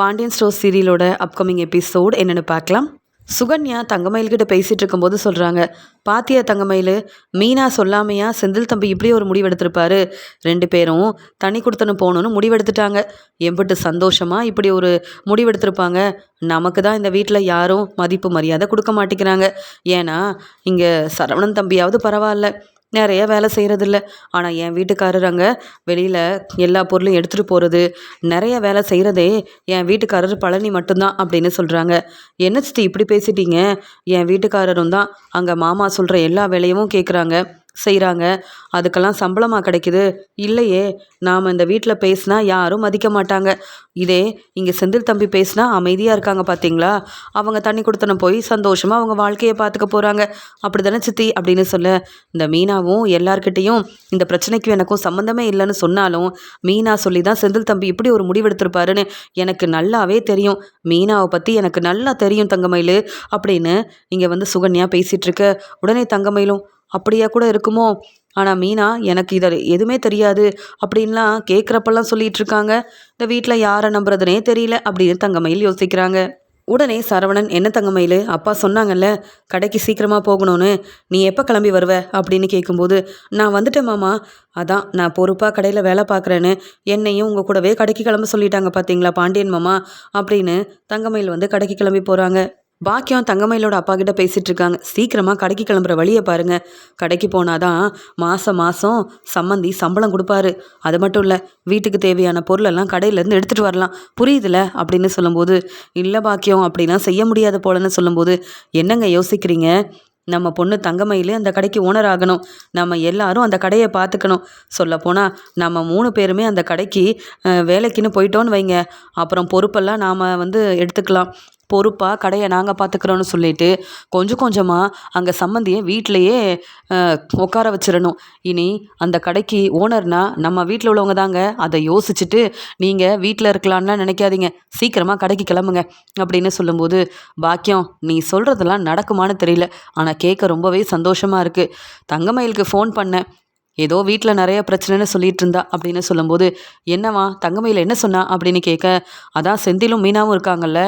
Pandian store சீரியலோட upcoming episode என்னென்னு பார்க்கலாம். சுகன்யா தங்கமயில்கிட்ட பேசிகிட்டு இருக்கும்போது சொல்கிறாங்க, பாத்தியா தங்கமயில், மீனா சொல்லாமையா செந்தில் தம்பி இப்படி ஒரு முடிவெடுத்திருப்பாரு. 2 பேரும் தனி கொடுத்தனு போகணுன்னு முடிவெடுத்துட்டாங்க. எம்பிட்டு சந்தோஷமாக இப்படி ஒரு முடிவெடுத்திருப்பாங்க. நமக்கு தான் இந்த வீட்டில் யாரும் மதிப்பு மரியாதை கொடுக்க மாட்டேங்கிறாங்க. ஏன்னா இங்கே சரவணன் தம்பியாவது பரவாயில்ல, நிறைய வேலை செய்கிறதில்ல. ஆனால் என் வீட்டுக்காரர் அங்கே வெளியில் எல்லா பொருளும் எடுத்துகிட்டு போகிறது, நிறைய வேலை செய்கிறதே என் வீட்டுக்காரர் பழனி மட்டும்தான் அப்படின்னு சொல்கிறாங்க. என்ன சித்தி இப்படி பேசிட்டீங்க? என் வீட்டுக்காரரும் தான் அங்கே மாமா சொல்கிற எல்லா வேலையும் கேட்குறாங்க, செய்கிறாங்க. அதுக்கெல்லாம் சம்பளமாக கிடைக்குது இல்லையே. நாம் இந்த வீட்டில் பேசினா யாரும் மதிக்க மாட்டாங்க. இதே இங்கே செந்தில் தம்பி பேசினா அமைதியாக இருக்காங்க பார்த்தீங்களா. அவங்க தண்ணி கொடுத்தன போய் சந்தோஷமாக அவங்க வாழ்க்கையை பார்த்துக்க போகிறாங்க. அப்படி தானே சித்தி அப்படின்னு சொல்ல, இந்த மீனாவும் எல்லார்கிட்டேயும் இந்த பிரச்சனைக்கும் எனக்கும் சம்மந்தமே இல்லைன்னு சொன்னாலும் மீனா சொல்லி தான் செந்தில் தம்பி இப்படி ஒரு முடிவெடுத்திருப்பாருன்னு எனக்கு நல்லாவே தெரியும். மீனாவை பற்றி எனக்கு நல்லா தெரியும் தங்கமயில் அப்படின்னு இங்கே சுகன்யா பேசிகிட்ருக்க. உடனே தங்கமயிலும் அப்படியா கூட இருக்குமோ, ஆனால் மீனா எனக்கு இதை எதுவுமே தெரியாது அப்படின்லாம் கேட்குறப்பெல்லாம் சொல்லிகிட்டு இருக்காங்க. இந்த வீட்டில் யாரை நம்புறதுனே தெரியல அப்படின்னு தங்கமயில் யோசிக்கிறாங்க. உடனே சரவணன், என்ன தங்கமயில், அப்பா சொன்னாங்கல்ல கடைக்கு சீக்கிரமாக போகணும்னு, நீ எப்போ கிளம்பி வருவ அப்படின்னு கேட்கும்போது, நான் வந்துட்டேன் மாமா, அதான் நான் பொறுப்பாக கடையில் வேலை பார்க்குறேன்னு என்னையும் உங்கள் கூடவே கடைக்கு கிளம்ப சொல்லிட்டாங்க பார்த்தீங்களா பாண்டியன் மாமா அப்படின்னு தங்கமயில் கடைக்கு கிளம்பி போகிறாங்க. பாக்கியம் தங்கமயிலோட அப்பா கிட்ட பேசிகிட்டு இருக்காங்க. சீக்கிரமாக கடைக்கு கிளம்புற வழியை பாருங்கள், கடைக்கு போனாதான் மாதம் சம்மந்தி சம்பளம் கொடுப்பாரு. அது மட்டும் இல்லை, வீட்டுக்கு தேவையான பொருளெல்லாம் கடையிலேருந்து எடுத்துகிட்டு வரலாம், புரியுதுல அப்படின்னு சொல்லும்போது, இல்லை பாக்கியம் அப்படிலாம் செய்ய முடியாது போலன்னு சொல்லும்போது, என்னங்க யோசிக்கிறீங்க? நம்ம பொண்ணு தங்கமயில் அந்த கடைக்கு ஓனர் ஆகணும், நம்ம எல்லாரும் அந்த கடையை பார்த்துக்கணும். சொல்லப்போனால் நம்ம 3 பேருமே அந்த கடைக்கு வேலைக்குன்னு போயிட்டோன்னு வைங்க, அப்புறம் பொறுப்பெல்லாம் நாம் எடுத்துக்கலாம். பொறுப்பாக கடையை நாங்கள் பார்த்துக்குறோன்னு சொல்லிட்டு கொஞ்சம் கொஞ்சமாக அங்கே சம்மந்தியை வீட்டிலையே உட்கார வச்சிடணும். இனி அந்த கடைக்கு ஓனர்னா நம்ம வீட்டில் உள்ளவங்க தாங்க. அதை யோசிச்சுட்டு நீங்கள் வீட்டில் இருக்கலான்லாம் நினைக்காதீங்க, சீக்கிரமாக கடைக்கு கிளம்புங்க அப்படின்னு சொல்லும்போது, பாக்கியம் நீ சொல்கிறதெல்லாம் நடக்குமான்னு தெரியல, ஆனால் கேட்க ரொம்பவே சந்தோஷமாக இருக்குது. தங்கமயிலுக்கு ஃபோன் பண்ணேன், ஏதோ வீட்டில் நிறைய பிரச்சனைன்னு சொல்லிட்டு இருந்தா அப்படின்னு சொல்லும்போது, என்னவா தங்கமயில் என்ன சொன்னா அப்படின்னு கேட்க, அதான் செந்திலும் மீனாவும் இருக்காங்கல்ல,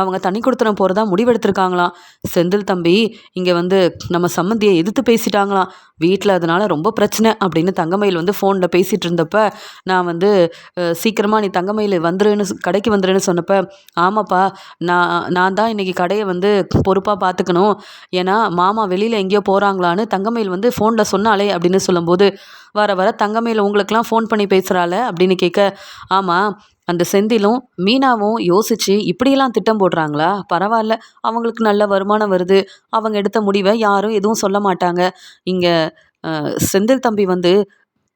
அவங்க தண்ணி கொடுத்தனம் போகிறதா முடிவெடுத்திருக்காங்களாம். செந்தில் தம்பி இங்கே நம்ம சம்மந்தியை எதிர்த்து பேசிட்டாங்களாம் வீட்டில், அதனால ரொம்ப பிரச்சனை அப்படின்னு தங்கமயில் ஃபோனில் பேசிகிட்டு இருந்தப்ப, நான் சீக்கிரமாக நீ தங்கமயில் வந்துருன்னு கடைக்கு வந்துருன்னு சொன்னப்போ, ஆமாப்பா நான் தான் இன்றைக்கி கடையை பொறுப்பாக பார்த்துக்கணும், ஏன்னா மாமா வெளியில் எங்கேயோ போகிறாங்களான்னு தங்கமயில் ஃபோனில் சொன்னாலே அப்படின்னு சொல்லும்போது, வர வர தங்கமயில் உங்களுக்கெல்லாம் ஃபோன் பண்ணி பேசுகிறாள் அப்படின்னு கேட்க, ஆமாம் அந்த செந்திலும் மீனாவும் யோசித்து இப்படியெல்லாம் திட்டம் போடுறாங்களா, பரவாயில்ல, அவங்களுக்கு நல்ல வருமானம் வருது, அவங்க எடுத்த முடிவை யாரும் எதுவும் சொல்ல மாட்டாங்க. இங்கே செந்தில் தம்பி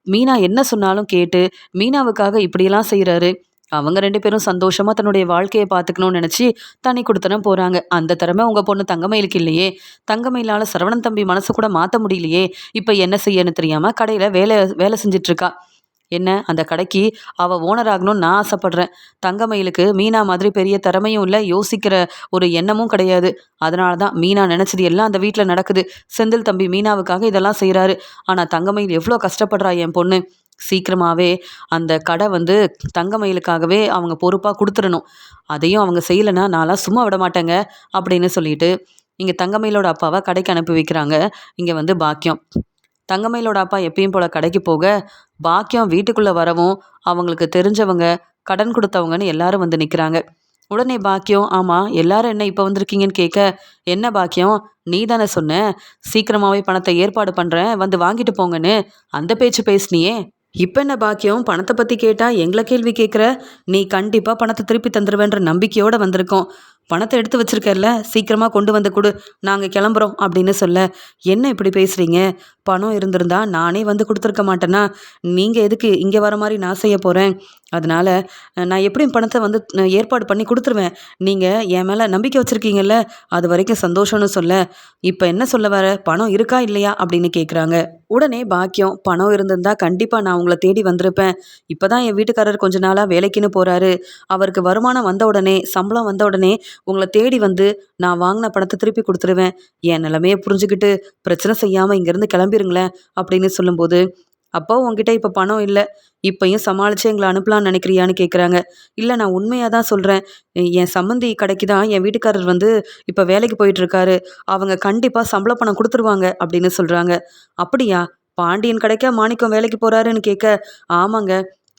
மீனா என்ன சொன்னாலும் கேட்டு மீனாவுக்காக இப்படியெல்லாம் செய்கிறாரு. அவங்க 2 பேரும் சந்தோஷமாக தன்னுடைய வாழ்க்கையை பார்த்துக்கணும்னு நினச்சி தனி கொடுத்தனம் போகிறாங்க. அந்த திறமை உங்கள் பொண்ணு தங்கமயிலுக்கு இல்லையே. தங்கமயிலால் சரவணன் தம்பி மனசு கூட மாற்ற முடியலையே. இப்போ என்ன செய்யன்னு தெரியாமல் கடையில் வேலை செஞ்சிட்ருக்கா. என்ன அந்த கடைக்கு அவள் ஓனர் ஆகணும்னு நான் ஆசைப்பட்றேன். தங்கமயிலுக்கு மீனா மாதிரி பெரிய திறமையும் இல்லை, யோசிக்கிற ஒரு எண்ணமும் கிடையாது. அதனால தான் மீனா நினச்சது எல்லாம் அந்த வீட்டில் நடக்குது. செந்தில் தம்பி மீனாவுக்காக இதெல்லாம் செய்கிறாரு. ஆனால் தங்கமயில் எவ்வளோ கஷ்டப்படுறா என் பொண்ணு. சீக்கிரமாகவே அந்த கடை தங்கமயிலுக்காகவே அவங்க பொறுப்பாக கொடுத்துடணும். அதையும் அவங்க செய்யலைன்னா நான்லாம் சும்மா விட மாட்டேங்க அப்படின்னு சொல்லிட்டு இங்கே தங்கமயிலோட அப்பாவை கடைக்கு அனுப்பி வைக்கிறாங்க. இங்கே பாக்கியம் தங்கமயிலோட அப்பா எப்பயும் போல் கடைக்கு போக, பாக்கியம் வீட்டுக்குள்ளே வரவும் அவங்களுக்கு தெரிஞ்சவங்க, கடன் கொடுத்தவங்கன்னு எல்லாரும் நிற்கிறாங்க. உடனே பாக்கியம், ஆமாம் எல்லாரும் என்ன இப்போ வந்திருக்கீங்கன்னு கேட்க, என்ன பாக்கியம் நீ தானே சொன்ன சீக்கிரமாகவே பணத்தை ஏற்பாடு பண்ணுறேன் வாங்கிட்டு போங்கன்னு, அந்த பேச்சு பேசுனியே, இப்போ என்ன பாக்கியம் பணத்தை பற்றி கேட்டால் எங்களை கேள்வி கேட்குற? நீ கண்டிப்பாக பணத்தை திருப்பி தந்துடுவேன்ற நம்பிக்கையோடு வந்திருக்கோம். பணத்தை எடுத்து வச்சிருக்கல, சீக்கிரமாக கொண்டு கொடு, நாங்கள் கிளம்புறோம் அப்படின்னு சொல்ல, என்ன இப்படி பேசுகிறீங்க? பணம் இருந்திருந்தா நானே கொடுத்துருக்க மாட்டேன்னா, நீங்கள் எதுக்கு இங்கே வர மாதிரி நான் செய்ய போகிறேன்? அதனால் நான் எப்படியும் பணத்தை ஏற்பாடு பண்ணி கொடுத்துருவேன். நீங்கள் என் மேலே நம்பிக்கை வச்சுருக்கீங்கல்ல, அது வரைக்கும் சந்தோஷம்னு சொல்ல, இப்போ என்ன சொல்ல வர, பணம் இருக்கா இல்லையா அப்படின்னு கேட்குறாங்க. உடனே பாக்கியம், பணம் இருந்திருந்தா கண்டிப்பாக நான் உங்களை தேடி வந்திருப்பேன். இப்போ தான் என் வீட்டுக்காரர் கொஞ்ச நாளாக வேலைக்குன்னு போகிறாரு. அவருக்கு வருமானம் வந்த உடனே, சம்பளம் வந்த உடனே உங்களை தேடி நான் வாங்கின பணத்தை திருப்பி கொடுத்துருவேன். என் நிலைமையை புரிஞ்சுக்கிட்டு பிரச்சனை செய்யாமல் இங்கேருந்து கிளம்பிருங்களேன் அப்படின்னு சொல்லும்போது, அப்போ உன்கிட்ட இப்போ பணம் இல்லை, இப்பயும் சமாளித்து எங்களை அனுப்பலான்னு நினைக்கிறியான்னு கேட்குறாங்க. இல்லை, நான் உண்மையாக தான் சொல்கிறேன். என் சம்மந்தி கடைக்கு தான் என் வீட்டுக்காரர் வந்து இப்போ வேலைக்கு போயிட்டுருக்காரு. அவங்க கண்டிப்பாக சம்பள பணம் கொடுத்துருவாங்க அப்படின்னு சொல்கிறாங்க. அப்படியா? பாண்டியன் கடைக்கா மாணிக்கம் வேலைக்கு போகிறாருன்னு கேட்க, ஆமாங்க.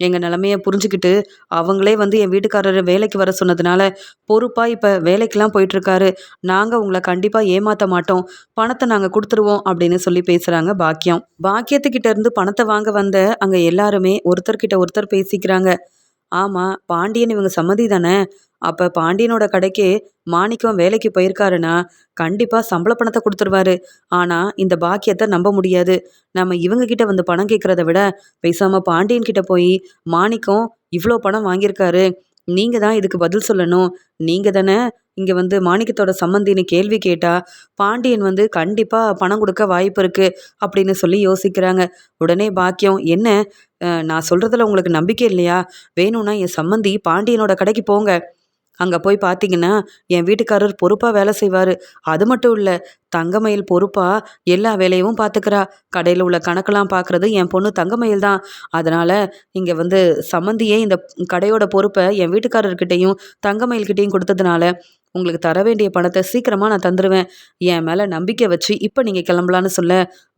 எங்கள் நிலமைய புரிஞ்சுக்கிட்டு அவங்களே வந்து என் வீட்டுக்காரரை வேலைக்கு வர சொன்னதுனால பொறுப்பாக இப்போ வேலைக்கெலாம் போயிட்டுருக்காரு. நாங்கள் உங்களை கண்டிப்பாக ஏமாற்ற மாட்டோம், பணத்தை நாங்கள் கொடுத்துருவோம் அப்படின்னு சொல்லி பேசுகிறாங்க பாக்கியம். பாக்கியத்துக்கிட்ட இருந்து பணத்தை வாங்க வந்த அங்கே எல்லாருமே ஒருத்தர்கிட்ட ஒருத்தர் பேசிக்கிறாங்க. ஆமாம், பாண்டியன் இவங்க சம்மதி தானே. அப்போ பாண்டியனோட கடைக்கு மாணிக்கம் வேலைக்கு போயிருக்காருன்னா கண்டிப்பாக சம்பள பணத்தை கொடுத்துருவாரு. ஆனால் இந்த பாக்கியத்தை நம்ப முடியாது. நம்ம இவங்க கிட்ட வந்து பணம் கேட்குறத விட பேசாமல் பாண்டியன் கிட்ட போய் மாணிக்கம் இவ்வளோ பணம் வாங்கியிருக்காரு, நீங்கள் தான் இதுக்கு பதில் சொல்லணும், நீங்கள் தானே இங்கே வந்து மாணிக்கத்தோட சம்மந்தின்னு கேள்வி கேட்டால் பாண்டியன் வந்து கண்டிப்பாக பணம் கொடுக்க வாய்ப்பு இருக்குது அப்படின்னு சொல்லி யோசிக்கிறாங்க. உடனே பாக்கியம், என்ன நான் சொல்கிறதுல உங்களுக்கு நம்பிக்கை இல்லையா? வேணும்னா என் சம்மந்தி பாண்டியனோட கடைக்கு போங்க. அங்கே போய் பார்த்தீங்கன்னா என் வீட்டுக்காரர் பொறுப்பாக வேலை செய்வார். அது மட்டும் இல்லை, தங்கமயில் பொறுப்பாக எல்லா வேலையும் பார்த்துக்கிறா. கடையில் உள்ள கணக்கெல்லாம் பார்க்குறது என் பொண்ணு தங்கமயில் தான். அதனால் இங்கே வந்து சம்மந்தியே இந்த கடையோட பொறுப்பை என் வீட்டுக்காரர்கிட்டையும் தங்கமயில்கிட்டையும் கொடுத்ததுனால உங்களுக்கு தர வேண்டிய பணத்தை சீக்கிரமாக நான் தந்துடுவேன். என் மேலே நம்பிக்கை வச்சு இப்போ நீங்கள் கிளம்பலான்னு சொல்ல,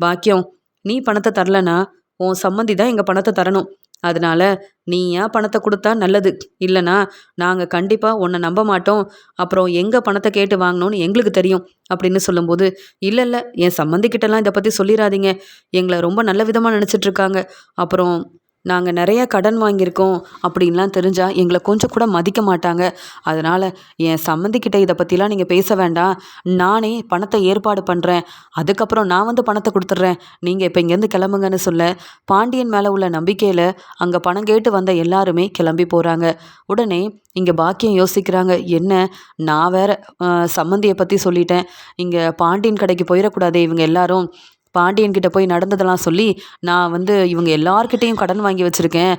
பாக்கியம், நீ பணத்தை தரலனா உன் சம்மந்தி தான் எங்கள் பணத்தை தரணும். அதனால நீ ஏன் பணத்தை கொடுத்தா நல்லது, இல்லைனா நாங்கள் கண்டிப்பாக உன்னை நம்ப மாட்டோம். அப்புறம் எங்கே பணத்தை கேட்டு வாங்கணும்னு எங்களுக்கு தெரியும் அப்படின்னு சொல்லும்போது, இல்லை இல்லை, என் சம்மந்திக்கிட்டலாம் இதை பற்றி சொல்லிடாதீங்க. எங்களை ரொம்ப நல்ல விதமாக நினச்சிட்ருக்காங்க. அப்புறம் நாங்கள் நிறைய கடன் வாங்கியிருக்கோம் அப்படின்லாம் தெரிஞ்சால் எங்களை கொஞ்சம் கூட மதிக்க மாட்டாங்க. அதனால் என் சம்மந்திக்கிட்ட இதை பற்றிலாம் நீங்கள் பேச வேண்டாம். நானே பணத்தை ஏற்பாடு பண்ணுறேன். அதுக்கப்புறம் நான் வந்து பணத்தை கொடுத்துட்றேன். நீங்கள் இப்போ இங்கேருந்து கிளம்புங்கன்னு சொல்ல, பாண்டியன் மேலே உள்ள நம்பிக்கையில் அங்கே பணம் கேட்டு வந்த எல்லாருமே கிளம்பி போகிறாங்க. உடனே இங்கே பாக்கியம் யோசிக்கிறாங்க, என்ன நான் வேற சம்மந்தியை பற்றி சொல்லிட்டேன். இங்கே பாண்டியன் கடைக்கு போயிடக்கூடாதே இவங்க எல்லாரும். பாண்டியன்கிட்ட போய் நடந்ததெல்லாம் சொல்லி நான் வந்து இவங்க எல்லார்கிட்டேயும் கடன் வாங்கி வச்சுருக்கேன்,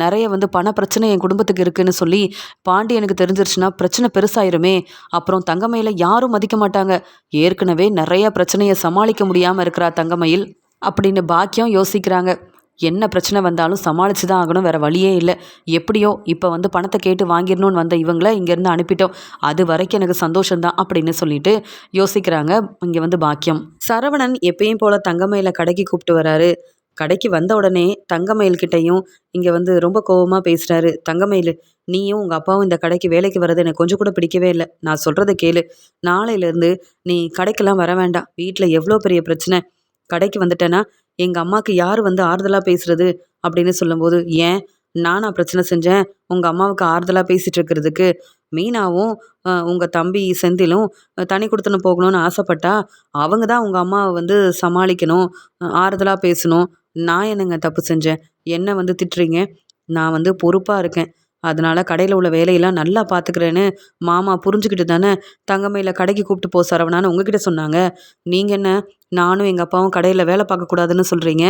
நிறைய வந்து பண பிரச்சனை என் குடும்பத்துக்கு இருக்குதுன்னு சொல்லி பாண்டியனுக்கு தெரிஞ்சிருச்சுன்னா பிரச்சனை பெருசாயிருமே. அப்புறம் தங்கமயில யாரும் மதிக்க மாட்டாங்க. ஏற்கனவே நிறைய பிரச்சனையை சமாளிக்க முடியாமல் இருக்கிறா தங்கமயில் அப்படின்னு பாக்கியம் யோசிக்கிறாங்க. என்ன பிரச்சனை வந்தாலும் சமாளித்து தான் ஆகணும், வேறு வழியே இல்லை. எப்படியோ இப்போ வந்து பணத்தை கேட்டு வாங்கிடணும்னு வந்த இவங்கள இங்கேருந்து அனுப்பிட்டோம், அது வரைக்கும் எனக்கு சந்தோஷம்தான் அப்படின்னு சொல்லிட்டு யோசிக்கிறாங்க இங்கே வந்து பாக்கியம். சரவணன் எப்பயும் போல் தங்கமயில கடைக்கு கூப்பிட்டு வராரு. கடைக்கு வந்த உடனே தங்கமயில்கிட்டையும் இங்கே வந்து ரொம்ப கோபமாக பேசுகிறாரு. தங்கமயில், நீயும் உங்கள் அப்பாவும் இந்த கடைக்கு வேலைக்கு வர்றது எனக்கு கொஞ்சம் கூட பிடிக்கவே இல்லை. நான் சொல்கிறத கேளு. நாளையிலேருந்து நீ கடைக்கெல்லாம் வர வேண்டாம். வீட்டில் எவ்வளோ பெரிய பிரச்சனை, கடைக்கு வந்துட்டேன்னா எங்கள் அம்மாவுக்கு யார் வந்து ஆறுதலாக பேசுறது அப்படின்னு சொல்லும்போது, ஏன் நானா பிரச்சனை செஞ்சேன் உங்கள் அம்மாவுக்கு ஆறுதலாக பேசிகிட்டு இருக்கிறதுக்கு? மீனாவும் உங்கள் தம்பி செந்திலும் தனி கொடுத்துன்னு போகணும்னு ஆசைப்பட்டா அவங்க தான் உங்கள் அம்மாவை வந்து சமாளிக்கணும், ஆறுதலாக பேசணும். நான் என்னங்க தப்பு செஞ்சேன்? என்ன வந்து திட்டுறீங்க? நான் வந்து பொறுப்பாக இருக்கேன், அதனால் கடையில் உள்ள வேலையெல்லாம் நல்லா பார்த்துக்கிறேன்னு மாமா புரிஞ்சுக்கிட்டு தானே தங்கமயில கடைக்கு கூப்பிட்டு போ சரவணான்னு உங்ககிட்ட சொன்னாங்க. நீங்கள் என்ன நானும் எங்கள் அப்பாவும் கடையில் வேலை பார்க்கக்கூடாதுன்னு சொல்கிறீங்க?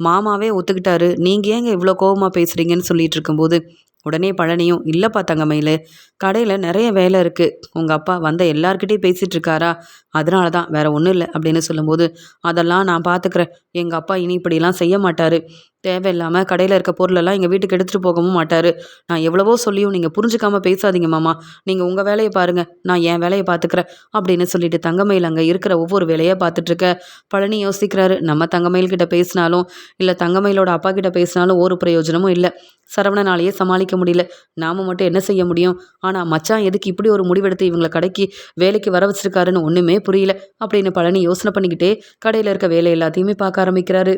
மாமாவே ஒத்துக்கிட்டாரு, நீங்கள் ஏங்க இவ்வளோ கோபமாக பேசுகிறீங்கன்னு சொல்லிட்டு இருக்கும்போது உடனே பழனியும், இல்லைப்பா தங்கமயில், கடையில் நிறைய வேலை இருக்குது, உங்கள் அப்பா வந்த எல்லார்கிட்டையும் பேசிகிட்டு இருக்காரா, அதனால தான், வேறு ஒன்றும் இல்லை அப்படின்னு சொல்லும்போது, அதெல்லாம் நான் பார்த்துக்கிறேன். எங்கள் அப்பா இனி இப்படிலாம் செய்ய மாட்டார். தேவையில்லாமல் கடையில் இருக்க பொருளெல்லாம் எங்கள் வீட்டுக்கு எடுத்துகிட்டு போகவும் மாட்டார். நான் எவ்வளவோ சொல்லியும் நீங்கள் புரிஞ்சுக்காமல் பேசாதீங்க மாமா. நீங்கள் உங்கள் வேலையை பாருங்கள், நான் என் வேலையை பார்த்துக்கிறேன் அப்படின்னு சொல்லிட்டு தங்கமயில் அங்கே இருக்கிற ஒவ்வொரு வேலையை பார்த்துட்ருக்க பழனி யோசிக்கிறாரு. நம்ம தங்கமயில்கிட்ட பேசினாலும் இல்லை தங்கமயிலோட அப்பா கிட்ட பேசினாலும் ஒரு பிரயோஜனமும் இல்லை. சரவணனாலேயே சமாளிக்க முடியல, நாம் மட்டும் என்ன செய்ய முடியும்? ஆனால் மச்சான் எதுக்கு இப்படி ஒரு முடிவெடுத்து இவங்களை கடைக்கு வேலைக்கு வர வச்சிருக்காருன்னு ஒன்றுமே புரியல அப்படின்னு பழனி யோசனை பண்ணிக்கிட்டே கடையில் இருக்க வேலை எல்லாத்தையுமே பார்க்க ஆரம்பிக்கிறாரு.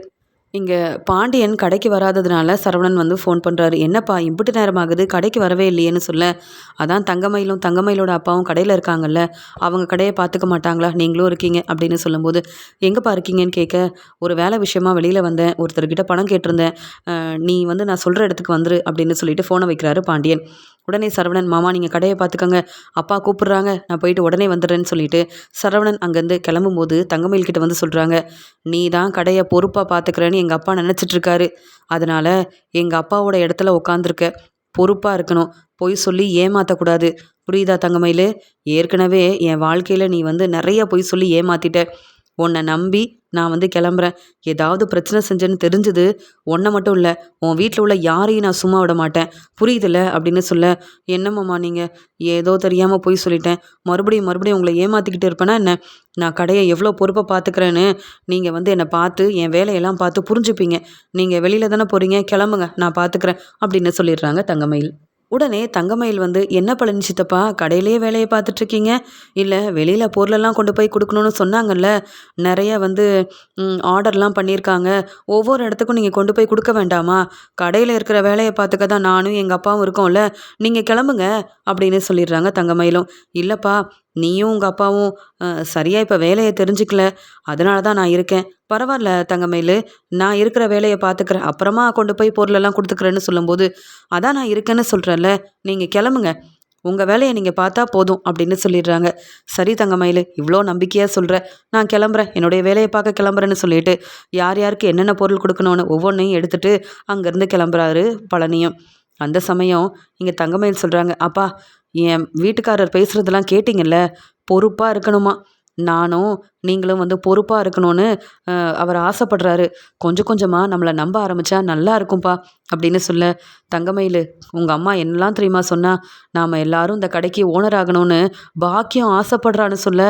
இங்கே பாண்டியன் கடைக்கு வராததுனால சரவணன் வந்து ஃபோன் பண்ணுறாரு. என்னப்பா இம்புட்டு நேரம் ஆகுது, கடைக்கு வரவே இல்லையேன்னு சொல்ல, அதான் தங்கமயிலும் தங்கமயிலோட அப்பாவும் கடையில் இருக்காங்கல்ல, அவங்க கடையை பார்த்துக்க மாட்டாங்களா, நீங்களும் இருக்கீங்க அப்படின்னு சொல்லும்போது, எங்கேப்பா இருக்கீங்கன்னு கேட்க, ஒரு வேலை விஷயமா வெளியில் வந்தேன், ஒருத்தர்கிட்ட பணம் கேட்டிருந்தேன், நீ வந்து நான் சொல்கிற இடத்துக்கு வந்துரு அப்படின்னு சொல்லிட்டு ஃபோனை வைக்கிறாரு பாண்டியன். உடனே சரவணன், மாமா நீங்கள் கடையை பார்த்துக்கங்க, அப்பா கூப்பிட்றாங்க, நான் போயிட்டு உடனே வந்துடுறேன்னு சொல்லிட்டு சரவணன் அங்கேருந்து கிளம்பும்போது தங்கமயில்கிட்ட வந்து சொல்கிறாங்க, நீ தான் கடையை பொறுப்பாக பார்த்துக்கிறேன்னு எங்கள் அப்பா நினச்சிட்ருக்காரு, அதனால் எங்கள் அப்பாவோட இடத்துல உட்காந்துருக்க, பொறுப்பாக இருக்கணும், பொய் சொல்லி ஏமாற்றக்கூடாது, புரியுதா தங்கமயில்? ஏற்கனவே என் வாழ்க்கையில் நீ வந்து நிறைய பொய் சொல்லி ஏமாற்றிட்ட, உன்னை நம்பி நான் வந்து கிளம்புறேன். ஏதாவது பிரச்சனை செஞ்சேன்னு தெரிஞ்சது உன்னை மட்டும் இல்லை, உன் வீட்டில் உள்ள யாரையும் நான் சும்மா விட மாட்டேன். புரியுதுல்ல அப்படின்னு சொல்ல, என்னம்மாம்மா நீங்கள், ஏதோ தெரியாமல் போய் சொல்லிட்டேன். மறுபடியும் மறுபடியும் உங்களை ஏமாற்றிக்கிட்டு இருப்பேனா என்ன? நான் கடையை எவ்வளோ பொறுப்பாக பார்த்துக்கிறேன்னு நீங்கள் வந்து என்னை பார்த்து என் வேலையெல்லாம் பார்த்து புரிஞ்சுப்பீங்க. நீங்கள் வெளியில் தானே போகிறீங்க, கிளம்புங்க, நான் பார்த்துக்கிறேன் அப்படின்னு சொல்லிடுறாங்க தங்கமயில். உடனே தங்கமயில் வந்து, என்ன பழனி சித்தப்பா, கடையிலேயே வேலையை பார்த்துட்ருக்கீங்க? இல்லை வெளியில் பொருளெல்லாம் கொண்டு போய் கொடுக்கணும்னு சொன்னாங்கல்ல, நிறைய வந்து ஆர்டர்லாம் பண்ணியிருக்காங்க. ஒவ்வொரு இடத்துக்கும் நீங்கள் கொண்டு போய் கொடுக்க வேண்டாமா? கடையில் இருக்கிற வேலையை பார்த்துக்க தான் நானும் எங்கள் அப்பாவும் இருக்கோம்ல, நீங்கள் கிளம்புங்க அப்படின்னு சொல்லிடுறாங்க தங்கமயிலும். இல்லைப்பா, நீயும் உங்கள் அப்பாவும் சரியாக இப்போ வேலையை தெரிஞ்சுக்கல, அதனால தான் நான் இருக்கேன். பரவாயில்ல தங்கமயில், நான் இருக்கிற வேலையை பார்த்துக்கிறேன், அப்புறமா கொண்டு போய் பொருளெல்லாம் கொடுத்துக்கிறேன்னு சொல்லும்போது, அதான் நான் இருக்கேன்னு சொல்கிறேன்ல, நீங்கள் கிளம்புங்க, உங்கள் வேலையை நீங்கள் பார்த்தா போதும் அப்படின்னு சொல்லிடுறாங்க. சரி தங்கமயில், இவ்வளோ நம்பிக்கையாக சொல்கிற, நான் கிளம்புறேன், என்னுடைய வேலையை பார்க்க கிளம்புறேன்னு சொல்லிட்டு யார் யாருக்கு என்னென்ன பொருள் கொடுக்கணும்னு ஒவ்வொன்றையும் எடுத்துகிட்டு அங்கேருந்து கிளம்புறாரு பழனியும். அந்த சமயம் இங்கே தங்கமயில் சொல்கிறாங்க, அப்பா, என் வீட்டுக்காரர் பேசுகிறதெல்லாம் கேட்டிங்கல்ல, பொறுப்பாக இருக்கணுமா, நானும் நீங்களும் வந்து பொறுப்பாக இருக்கணும்னு அவர் ஆசைப்படுறாரு. கொஞ்சம் கொஞ்சமாக நம்மளை நம்ப ஆரம்பித்தா நல்லா இருக்கும்ப்பா அப்படின்னு சொல்ல, தங்கமயில், உங்கள் அம்மா என்னெல்லாம் தெரியுமா சொன்னா, நாம் எல்லாரும் இந்த கடைக்கு ஓனர் ஆகணும்னு பாக்கியம் ஆசைப்படுறான்னு சொல்ல,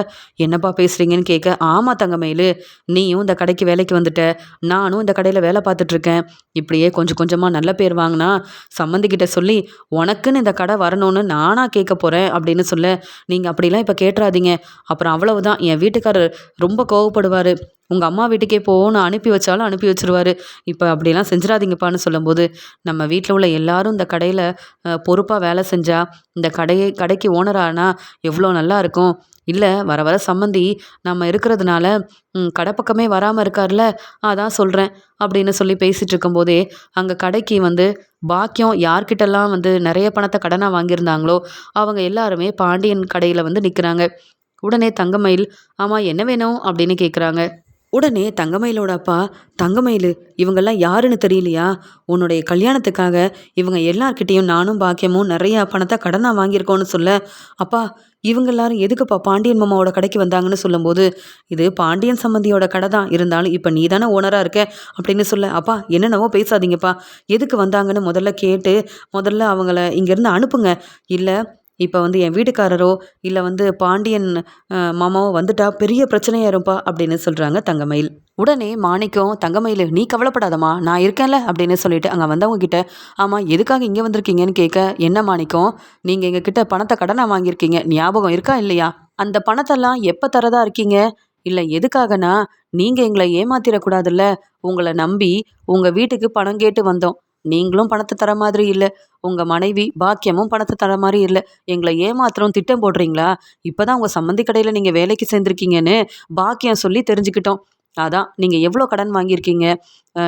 என்னப்பா பேசுகிறீங்கன்னு கேட்க, ஆமாம் தங்கமயில், நீயும் இந்த கடைக்கு வேலைக்கு வந்துட்ட, நானும் இந்த கடையில் வேலை பார்த்துட்ருக்கேன். இப்படியே கொஞ்சம் கொஞ்சமாக நல்ல பேர் வாங்கினா சம்மந்திக்கிட்ட சொல்லி உனக்குன்னு இந்த கடை வரணும்னு நானாக கேட்க போகிறேன் அப்படின்னு சொல்ல, நீங்கள் அப்படிலாம் இப்போ கேட்டுறாதீங்க, அப்புறம் அவ்வளவுதான், என் வீட்டுக்காரர் ரொம்ப கோவப்படுவார். உங்கள் அம்மா வீட்டுக்கே நான் அனுப்பி வச்சாலும் அனுப்பி வச்சிருவாரு. இப்போ அப்படிலாம் செஞ்சிடாதீங்கப்பான்னு சொல்லும்போது, நம்ம வீட்டில் உள்ள எல்லாரும் இந்த கடையில் பொறுப்பாக வேலை செஞ்சால், இந்த கடைக்கு ஓனர் ஆனால் எவ்வளோ நல்லா இருக்கும். இல்லை வர வர சம்மந்தி நம்ம இருக்கிறதுனால கடை பக்கமே வராமல் இருக்கார்ல, அதான் சொல்கிறேன் அப்படின்னு சொல்லி பேசிகிட்டு இருக்கும்போதே, அங்கே கடைக்கு வந்து பாக்கியம் யார்கிட்டலாம் வந்து நிறைய பணத்தை கடனாக வாங்கியிருந்தாங்களோ அவங்க எல்லாருமே பாண்டியன் கடையில் வந்து நிற்கிறாங்க. உடனே தங்கமயில், ஆமாம் என்ன வேணும் அப்படின்னு கேட்குறாங்க. உடனே தங்கமயிலோட அப்பா, தங்கமயில், இவங்கெல்லாம் யாருன்னு தெரியலையா? உன்னுடைய கல்யாணத்துக்காக இவங்க எல்லார்கிட்டேயும் நானும் பாக்கியமும் நிறையா பணத்தை கடனாக வாங்கியிருக்கோன்னு சொல்ல, அப்பா, இவங்க எல்லாரும் எதுக்குப்பா பாண்டியன் மாமாவோட கடைக்கு வந்தாங்கன்னு சொல்லும்போது, இது பாண்டியன் சம்மந்தியோட கடை தான், இருந்தாலும் இப்போ நீ தானே ஓனராக இருக்க அப்படின்னு சொல்ல, அப்பா என்னென்னவோ பேசாதீங்கப்பா, எதுக்கு வந்தாங்கன்னு முதல்ல கேட்டு முதல்ல அவங்கள இங்கேருந்து அனுப்புங்க. இல்லை இப்போ வந்து என் வீட்டுக்காரரோ இல்லை வந்து பாண்டியன் மாமாவோ வந்துட்டா பெரிய பிரச்சனையாயிரும்ப்பா அப்படின்னு சொல்கிறாங்க தங்கமயில். உடனே மாணிக்கம், தங்கமயில் நீ கவலைப்படாதம்மா, நான் இருக்கேன்ல அப்படின்னு சொல்லிட்டு அங்கே வந்தவங்க கிட்ட, ஆமாம் எதுக்காக இங்கே வந்திருக்கீங்கன்னு கேட்க, என்ன மாணிக்கம், நீங்கள் எங்கள் கிட்ட பணத்தை கடனாக வாங்கியிருக்கீங்க, ஞாபகம் இருக்கா இல்லையா? அந்த பணத்தெல்லாம் எப்போ தரதா இருக்கீங்க? இல்லை எதுக்காகனா, நீங்கள் எங்களை ஏமாத்திடக்கூடாதுல்ல, உங்களை நம்பி உங்கள் வீட்டுக்கு பணம் கேட்டு வந்தோம், நீங்களும் பணத்தை தர மாதிரி இல்லை, உங்கள் மனைவி பாக்கியமும் பணத்தை தர மாதிரி இல்லை, எங்களை ஏமாத்திரம் திட்டம் போடுறீங்களா? இப்போ தான் உங்கள் சம்மந்தி கடையில் நீங்கள் வேலைக்கு சேர்ந்துருக்கீங்கன்னு பாக்கியம் சொல்லி தெரிஞ்சுக்கிட்டோம். அதான் நீங்கள் எவ்வளோ கடன் வாங்கியிருக்கீங்க,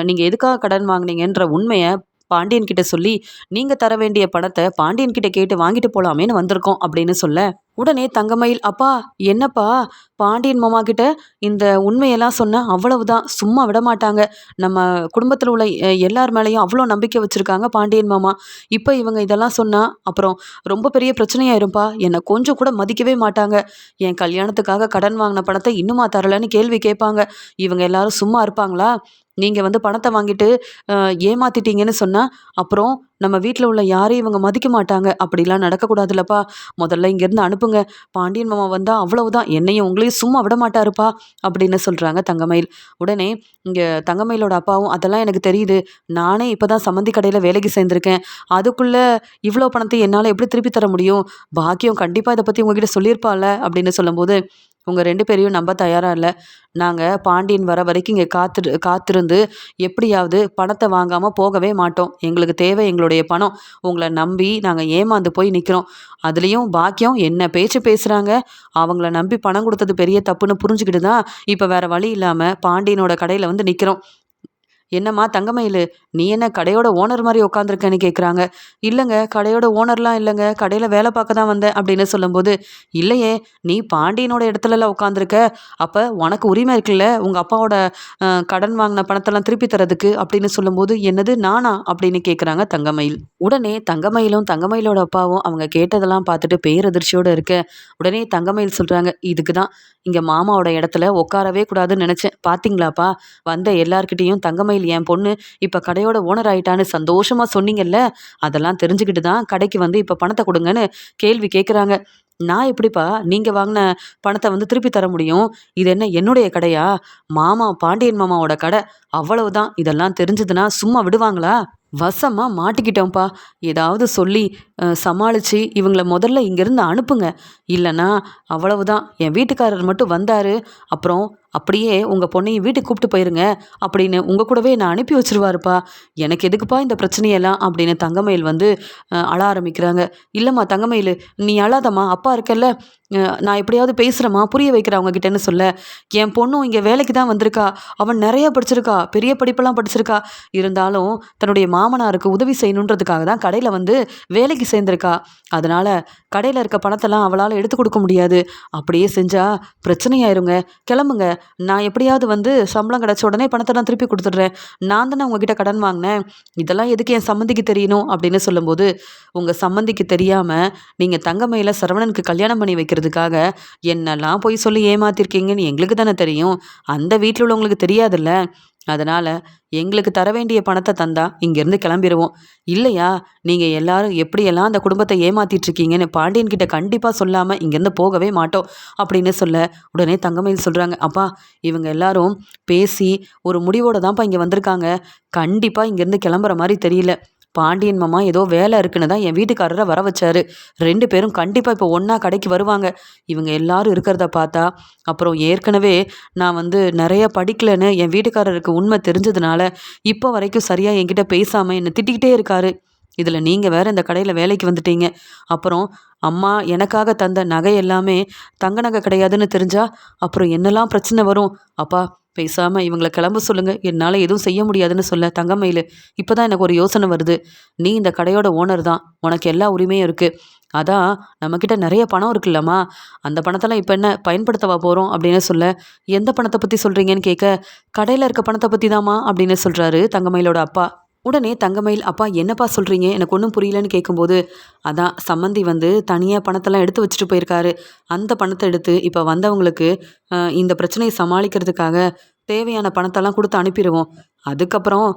நீங்கள் எதுக்காக கடன் வாங்கினீங்கன்ற உண்மையை பாண்டியன் கிட்ட சொல்லி நீங்கள் தர வேண்டிய பணத்தை பாண்டியன் கிட்ட கேட்டு வாங்கிட்டு போகலாமேன்னு வந்திருக்கோம் அப்படின்னு சொல்ல, உடனே தங்கமயில், அப்பா என்னப்பா, பாண்டியன் மாமா கிட்ட இந்த உண்மையெல்லாம் சொன்னால் அவ்வளவுதான், சும்மா விட மாட்டாங்க. நம்ம குடும்பத்தில் உள்ள எல்லார் மேலேயும் அவ்வளோ நம்பிக்கை வச்சுருக்காங்க பாண்டியன் மாமா. இப்போ இவங்க இதெல்லாம் சொன்னால் அப்புறம் ரொம்ப பெரிய பிரச்சனையாயிரும்ப்பா, என்னை கொஞ்சம் கூட மதிக்கவே மாட்டாங்க. என் கல்யாணத்துக்காக கடன் வாங்கின பணத்தை இன்னுமா தரலைன்னு கேள்வி கேட்பாங்க. இவங்க எல்லாரும் சும்மா இருப்பாங்களா? நீங்கள் வந்து பணத்தை வாங்கிட்டு ஏமாத்திட்டீங்கன்னு சொன்னால் அப்புறம் நம்ம வீட்டில் உள்ள யாரையும் இவங்க மதிக்க மாட்டாங்க. அப்படிலாம் நடக்கக்கூடாதுல்லப்பா, முதல்ல இங்கேருந்து அனுப்புங்க. பாண்டியன் மாமா வந்தால் அவ்வளவுதான், என்னையும் உங்களையும் சும்மா விட மாட்டாருப்பா அப்படின்னு சொல்கிறாங்க தங்கமயில். உடனே இங்கே தங்கமயிலோட அப்பாவும், அதெல்லாம் எனக்கு தெரியுது, நானே இப்போ தான் சம்மந்தி கடையில் வேலைக்கு சேர்ந்துருக்கேன், அதுக்குள்ளே இவ்வளோ பணத்தை என்னால் எப்படி திருப்பி தர முடியும்? பாக்கியம் கண்டிப்பாக இதை பற்றி உங்ககிட்ட சொல்லியிருப்பாள்ல அப்படின்னு சொல்லும்போது, உங்கள் 2 பேரையும் நம்ப தயாராக இல்லை, நாங்கள் பாண்டியன் வர வரைக்கும் இங்கே காத்திருந்து எப்படியாவது பணத்தை வாங்காமல் போகவே மாட்டோம், எங்களுக்கு தேவை எங்களுடைய பணம், உங்களை நம்பி நாங்கள் ஏமாந்து போய் நிற்கிறோம். அதுலேயும் பாக்கியம் என்ன பேச்சு பேசுகிறாங்க, அவங்கள நம்பி பணம் கொடுத்தது பெரிய தப்புன்னு புரிஞ்சுக்கிட்டு தான் இப்போ வேறு வழி இல்லாமல் பாண்டியனோட கடையில் வந்து நிற்கிறோம். என்னம்மா தங்கமயிலு, நீ என்ன கடையோட ஓனர் மாதிரி உட்காந்துருக்கேன்னு கேட்குறாங்க. இல்லைங்க, கடையோட ஓனர்லாம் இல்லைங்க, கடையில் வேலை பார்க்க தான் வந்தேன் அப்படின்னு சொல்லும்போது, இல்லையே, நீ பாண்டியனோட இடத்துலலாம் உட்காந்துருக்க, அப்போ உனக்கு உரிமை இருக்குல்ல உங்கள் அப்பாவோட கடன் வாங்கின பணத்தெல்லாம் திருப்பி தரதுக்கு அப்படின்னு சொல்லும்போது, என்னது நானா அப்படின்னு கேட்குறாங்க தங்கமயில். உடனே தங்கமயிலும் தங்கமயிலோட அப்பாவும் அவங்க கேட்டதெல்லாம் பார்த்துட்டு பேரதிர்ச்சியோடு இருக்க, உடனே தங்கமயில் சொல்கிறாங்க, இதுக்கு தான் இங்கே மாமாவோட இடத்துல உட்காரவே கூடாதுன்னு நினச்சேன். பார்த்தீங்களாப்பா, வந்த எல்லார்கிட்டேயும் தங்கமயில் என் பொண்ணு இப்போ கடையோட ஓனர் ஆயிட்டான்னு சந்தோஷமாக சொன்னீங்கல்ல, அதெல்லாம் தெரிஞ்சுக்கிட்டு தான் கடைக்கு வந்து இப்போ பணத்தை கொடுங்கன்னு கேள்வி கேட்குறாங்க. நான் எப்படிப்பா நீங்கள் வாங்கின பணத்தை வந்து திருப்பி தர முடியும்? இது என்ன என்னுடைய கடையா? மாமா பாண்டியன் மாமாவோட கடை. அவ்வளவுதான். இதெல்லாம் தெரிஞ்சதுன்னா சும்மா விடுவாங்களா? வசமா மாட்டிக்கிட்டோம்ப்பா. ஏதாவது சொல்லி சமாளித்து இவங்கள முதல்ல இங்கேருந்து அனுப்புங்க. இல்லைன்னா அவ்வளவுதான். என் வீட்டுக்காரர் மட்டும் வந்தார், அப்புறம் அப்படியே உங்கள் பொண்ணையும் வீட்டுக்கு கூப்பிட்டு போயிருங்க அப்படின்னு உங்கள் கூடவே நான் அனுப்பி வச்சிருவாருப்பா. எனக்கு எதுக்குப்பா இந்த பிரச்சனையெல்லாம் அப்படின்னு தங்கமயில் வந்து அழ ஆரம்பிக்கிறாங்க. இல்லைம்மா தங்கமயில், நீ அழாதம்மா, அப்பா இருக்கல்ல, நான் எப்படியாவது பேசுகிறேம்மா, புரிய வைக்கிறேன் அவங்கக்கிட்டன்னு சொல்ல, என் பொண்ணும் இங்கே வேலைக்கு தான் வந்திருக்கா, அவன் நிறைய படிச்சிருக்கா, பெரிய படிப்பெல்லாம் படிச்சிருக்கா, இருந்தாலும் தன்னுடைய மாமனாருக்கு உதவி செய்யணுன்றதுக்காக தான் கடையில் வந்து வேலைக்கு சேர்ந்திருக்கா. அதனால் கடையில் இருக்க பணத்தெல்லாம் அவளால் எடுத்து கொடுக்க முடியாது. அப்படியே செஞ்சால் பிரச்சனையாயிருங்க. கிளம்புங்க, நான் எப்படியாவது வந்து சம்பளம் கிடச்ச உடனே பணத்தெல்லாம் திருப்பி கொடுத்துட்றேன். நான் தானே உங்ககிட்ட கடன் வாங்கினேன், இதெல்லாம் எதுக்கு என் சம்மந்திக்கு தெரியணும் அப்படின்னு சொல்லும்போது, உங்கள் சம்மந்திக்கு தெரியாமல் நீங்கள் தங்கமயில சரவணனுக்கு கல்யாணம் பண்ணி வைக்கிறதுக்காக என்னெல்லாம் பொய் சொல்லி ஏமாத்திருக்கீங்கன்னு எங்களுக்கு தானே தெரியும். அந்த வீட்டில் உள்ளவங்களுக்கு தெரியாதுல்ல. அதனால் எங்களுக்கு தர வேண்டிய பணத்தை தந்தா இங்கேருந்து கிளம்பிடுவோம். இல்லையா, நீங்கள் எல்லாரும் எப்படியெல்லாம் அந்த குடும்பத்தை ஏமாத்திட்டு இருக்கீங்கன்னு பாண்டியன் கிட்ட கண்டிப்பாக சொல்லாமல் இங்கேருந்து போகவே மாட்டோம் அப்படின்னு சொல்ல, உடனே தங்கமயில் சொல்கிறாங்க, அப்பா, இவங்க எல்லாரும் பேசி ஒரு முடிவோடு தான்ப்பா இங்கே வந்திருக்காங்க. கண்டிப்பாக இங்கேருந்து கிளம்புற மாதிரி தெரியல. பாண்டியன் மாமா ஏதோ வேலை இருக்குன்னு தான் என் வீட்டுக்காரரை வர வச்சாரு. 2 பேரும் கண்டிப்பாக இப்போ ஒன்றா கடைக்கு வருவாங்க. இவங்க எல்லாரும் இருக்கிறத பார்த்தா, அப்புறம் ஏற்கனவே நான் வந்து நிறைய படிக்கலைன்னு என் வீட்டுக்காரருக்கு உண்மை தெரிஞ்சதுனால இப்போ வரைக்கும் சரியாக என்கிட்ட பேசாமல் என்னை திட்டிக்கிட்டே இருக்காரு. இதில் நீங்கள் வேறு இந்த கடையில் வேலைக்கு வந்துட்டீங்க. அப்புறம் அம்மா எனக்காக தந்த நகை எல்லாமே தங்க நகை கிடையாதுன்னு தெரிஞ்சா அப்புறம் என்னெல்லாம் பிரச்சனை வரும். அப்பா, பேசாமல் இவங்கள கிளம்ப சொல்லுங்கள், என்னால் எதுவும் செய்ய முடியாதுன்னு சொல்ல, தங்கமயில், இப்போ தான் எனக்கு ஒரு யோசனை வருது. நீ இந்த கடையோட ஓனர் தான், உனக்கு எல்லா உரிமையும் இருக்குது. அதான் நம்மக்கிட்ட நிறைய பணம் இருக்குல்லம்மா, அந்த பணத்தெல்லாம் இப்போ என்ன பயன்படுத்தவா போகிறோம் அப்படின்னு சொல்ல, எந்த பணத்தை பற்றி சொல்கிறீங்கன்னு கேட்க, கடையில் இருக்க பணத்தை பற்றி தாம்மா அப்படின்னு சொல்கிறாரு தங்கமயிலோட அப்பா. உடனே தங்கமயில், அப்பா என்னப்பா சொல்கிறீங்க, எனக்கு ஒன்றும் புரியலன்னு கேட்கும்போது, அதான் சம்மந்தி வந்து தனியாக பணத்தெல்லாம் எடுத்து வச்சுட்டு போயிருக்காரு. அந்த பணத்தை எடுத்து இப்போ வந்தவங்களுக்கு இந்த பிரச்சனையை சமாளிக்கிறதுக்காக தேவையான பணத்தெல்லாம் கொடுத்து அனுப்பிடுவோம். அதுக்கப்புறம்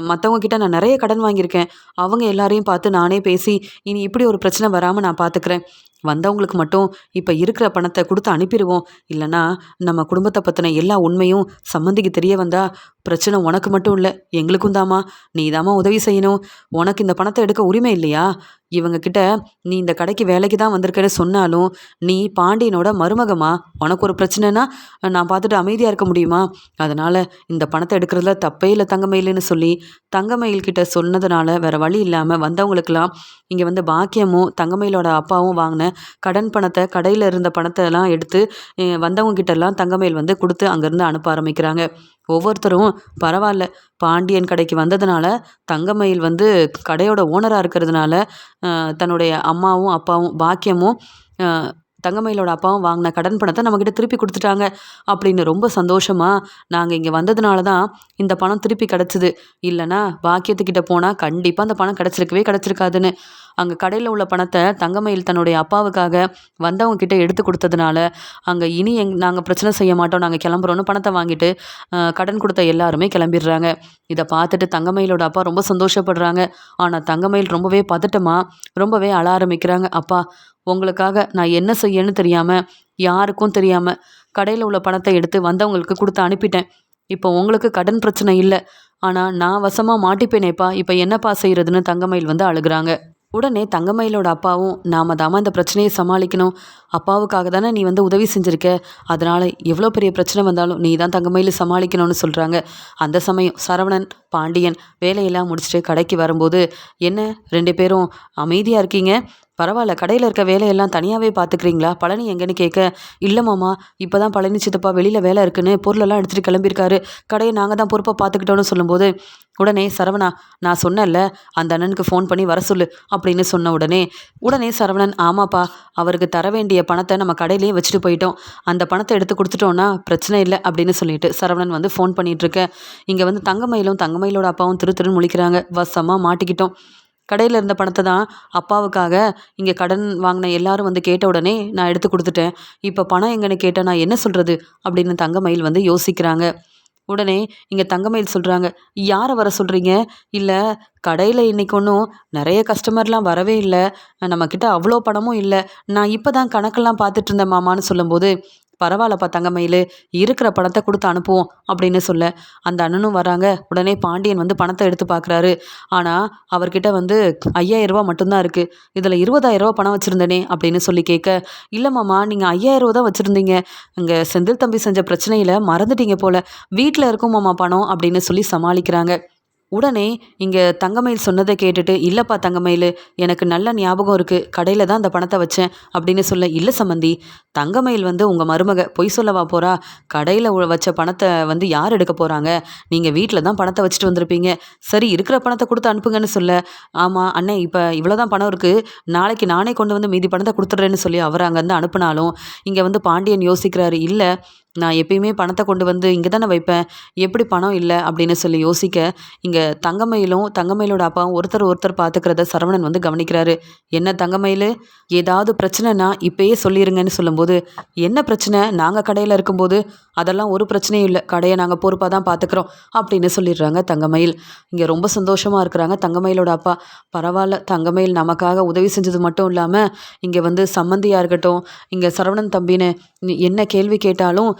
மற்றவங்க கிட்ட நான் நிறைய கடன் வாங்கியிருக்கேன், அவங்க எல்லாரையும் பார்த்து நானே பேசி இனி இப்படி ஒரு பிரச்சனை வராமல் நான் பார்த்துக்கிறேன். வந்தவங்களுக்கு மட்டும் இப்போ இருக்கிற பணத்தை கொடுத்து அனுப்பிடுவோம். இல்லைன்னா நம்ம குடும்பத்தை பற்றின எல்லா உண்மையும் சம்மந்திக்கு தெரிய வந்தா பிரச்சனை உனக்கு மட்டும் இல்லை, எங்களுக்கும் தாம்மா. நீ தாம்மா உதவி செய்யணும். உனக்கு இந்த பணத்தை எடுக்க உரிமை இல்லையா? இவங்க கிட்ட நீ இந்த கடைக்கு வேலைக்கு தான் வந்திருக்கேன்னு சொன்னாலும் நீ பாண்டியனோட மருமகமா. உனக்கு ஒரு பிரச்சனைனா நான் பார்த்துட்டு அமைதியாக இருக்க முடியுமா? அதனால் இந்த பணத்தை எடுக்கிறதுல தப்பே இல்லை தங்கமயிலுன்னு சொல்லி தங்கமயில் கிட்ட சொன்னதுனால வேறு வழி இல்லாமல் வந்தவங்களுக்கெல்லாம் இங்கே வந்து பாக்கியமும் தங்கமயிலோட அப்பாவும் வாங்கின கடன் பணத்தை, கடையில் இருந்த பணத்தை எல்லாம் எடுத்து வந்தவங்க கிட்டெல்லாம் தங்கமயில் வந்து கொடுத்து அங்கேருந்து அனுப்ப ஆரம்பிக்கிறாங்க. ஒவ்வொருத்தரும் பரவாயில்ல, பாண்டியன் கடைக்கு வந்ததுனால தங்கமயில் வந்து கடையோட ஓனராக இருக்கிறதுனால தன்னுடைய அம்மாவும் அப்பாவும் பாக்கியமும் தங்கமயிலோட அப்பாவும் வாங்கின கடன் பணத்தை நம்மக்கிட்ட திருப்பி கொடுத்துட்டாங்க அப்படின்னு ரொம்ப சந்தோஷமாக, நாங்கள் இங்கே வந்ததுனால தான் இந்த பணம் திருப்பி கிடச்சிது, இல்லைனா பாக்கியத்துக்கிட்ட போனால் கண்டிப்பாக அந்த பணம் கிடச்சிருக்காதுன்னு அங்கே கடையில் உள்ள பணத்தை தங்கமயில் தன்னுடைய அப்பாவுக்காக வந்தவங்க கிட்ட எடுத்து கொடுத்ததுனால அங்கே இனி நாங்கள் பிரச்சனை செய்ய மாட்டோம், நாங்கள் கிளம்புறோன்னு பணத்தை வாங்கிட்டு கடன் கொடுத்த எல்லாருமே கிளம்பிடுறாங்க. இதை பார்த்துட்டு தங்கமயிலோட அப்பா ரொம்ப சந்தோஷப்படுறாங்க. ஆனால் தங்கமயில் ரொம்பவே பதட்டமாக ரொம்பவே அழ ஆரம்பிக்கிறாங்க. அப்பா, உங்களுக்காக நான் என்ன செய்யன்னு தெரியாமல், யாருக்கும் தெரியாமல் கடையில் உள்ள பணத்தை எடுத்து வந்தவங்களுக்கு கொடுத்து அனுப்பிட்டேன். இப்போ உங்களுக்கு கடன் பிரச்சனை இல்லை, ஆனால் நான் வசமாக மாட்டிப்பேனேப்பா, இப்போ என்னப்பா செய்கிறதுன்னு தங்கமயில் வந்து அழுகிறாங்க. உடனே தங்கமயிலோட அப்பாவும், நாம தாம்மா இந்த பிரச்சனையை சமாளிக்கணும், அப்பாவுக்காக தானே நீ வந்து உதவி செஞ்சுருக்க, அதனால் எவ்வளோ பெரிய பிரச்சனை வந்தாலும் நீ தான் தங்கமயில் சமாளிக்கணும்னு சொல்கிறாங்க. அந்த சமயம் சரவணன் பாண்டியன் வேலையெல்லாம் முடிச்சுட்டு கடைக்கு வரும்போது, என்ன 2 பேரும் அமைதியாக இருக்கீங்க, பரவாயில்ல, கடையில் இருக்க வேலையெல்லாம் தனியாகவே பார்த்துக்கிறீங்களா? பழனி எங்கன்னு கேட்க, இல்லை மாமா, இப்போ தான் பழனி சித்தப்பா வெளியில் வேலை இருக்குன்னு பொருளெல்லாம் எடுத்துகிட்டு கிளம்பியிருக்காரு. கடையை நாங்கள் தான் பொறுப்பாக பார்த்துக்கிட்டோன்னு சொல்லும்போது, உடனே சரவணா, நான் சொன்னேன்ல அந்த அண்ணனுக்கு ஃபோன் பண்ணி வர சொல்லு அப்படின்னு சொன்ன உடனே சரவணன், ஆமாப்பா, அவருக்கு தர வேண்டிய பணத்தை நம்ம கடையிலேயே வச்சுட்டு போயிட்டோம். அந்த பணத்தை எடுத்து கொடுத்துட்டோன்னா பிரச்சனை இல்லை அப்படின்னு சொல்லிட்டு சரவணன் வந்து ஃபோன் பண்ணிகிட்ருக்க, இங்கே வந்து தங்கமயிலும் தங்கமயிலோட அப்பாவும் திரு திருன்னு முழிக்கிறாங்க. வசமாக மாட்டிக்கிட்டோம். கடையில் இருந்த பணத்தை தான் அப்பாவுக்காக இங்கே கடன் வாங்கின எல்லாரும் வந்து கேட்ட உடனே நான் எடுத்து கொடுத்துட்டேன். இப்போ பணம் எங்கன்னு கேட்டால் நான் என்ன சொல்கிறது அப்படின்னு தங்கமயில் வந்து யோசிக்கிறாங்க. உடனே இங்கே தங்கமயில் சொல்கிறாங்க, யாரை வர சொல்கிறீங்க? இல்லை, கடையில் இன்றைக்கி ஒன்றும் நிறைய கஸ்டமர்லாம் வரவே இல்லை, நம்மக்கிட்ட அவ்வளோ பணமும் இல்லை, நான் இப்போ தான் கணக்கெல்லாம் பார்த்துட்டு இருந்தேன் மாமான்னு சொல்லும்போது, பரவாயில்லப்பா தங்கமயில், இருக்கிற பணத்தை கொடுத்து அனுப்புவோம் அப்படின்னு சொல்ல அந்த அண்ணனும் வராங்க. உடனே பாண்டியன் வந்து பணத்தை எடுத்து பார்க்குறாரு. ஆனால் அவர்கிட்ட வந்து 5000 ரூபா மட்டும்தான் இருக்குது. இதில் 20,000 ரூபா பணம் வச்சுருந்தேனே அப்படின்னு சொல்லி கேட்க, இல்லை மாமா, நீங்கள் 5000 ரூபா தான் வச்சுருந்தீங்க, இங்கே செந்தில் தம்பி செஞ்ச பிரச்சனையில் மறந்துட்டீங்க போல, வீட்டில் இருக்கும் மாமா பணம் அப்படின்னு சொல்லி சமாளிக்கிறாங்க. உடனே இங்கே தங்கமயில் சொன்னதை கேட்டுட்டு, இல்லைப்பா தங்கமயில், எனக்கு நல்ல ஞாபகம் இருக்குது, கடையில் தான் அந்த பணத்தை வச்சேன் அப்படின்னு சொல்ல, இல்லை சம்மந்தி, தங்கமயில் வந்து உங்கள் மருமக, பொய் சொல்லவா போகிறா? கடையில் வச்ச பணத்தை வந்து யார் எடுக்க போகிறாங்க? நீங்கள் வீட்டில் தான் பணத்தை வச்சுட்டு வந்திருப்பீங்க. சரி, இருக்கிற பணத்தை கொடுத்து அனுப்புங்கன்னு சொல்ல, ஆமாம் அண்ணே, இப்போ இவ்வளோ தான் பணம் இருக்குது, நாளைக்கு நானே கொண்டு வந்து மீதி பணத்தை கொடுத்துட்றேன்னு சொல்லி அவர் அங்கேருந்து அனுப்புனாலும் இங்கே வந்து பாண்டியன் யோசிக்கிறாரு, இல்லை, நான் எப்பயுமே பணத்தை கொண்டு வந்து இங்கே தானே வைப்பேன், எப்படி பணம் இல்லை அப்படின்னு சொல்லி யோசிக்க, இங்கே தங்கமயிலும் தங்கமயிலோட அப்பாவும் ஒருத்தர் பார்த்துக்கிறத சரவணன் வந்து கவனிக்கிறாரு. என்ன தங்கமயில், ஏதாவது பிரச்சனைனா இப்பயே சொல்லிடுங்கன்னு சொல்லும்போது, என்ன பிரச்சனை, நாங்கள் கடையில் இருக்கும்போது அதெல்லாம் ஒரு பிரச்சனையும் இல்லை, கடையை நாங்கள் பொறுப்பாக தான் பார்த்துக்குறோம் அப்படின்னு சொல்லிடுறாங்க தங்கமயில். இங்கே ரொம்ப சந்தோஷமாக இருக்கிறாங்க தங்கமயிலோட அப்பா. பரவாயில்ல, தங்கமயில் நமக்காக உதவி செஞ்சது மட்டும் இல்லாமல் இங்கே வந்து சம்மந்தியாக இருக்கட்டும், இங்கே சரவணன் தம்பின்னு என்ன கேள்வி கேட்டாலும்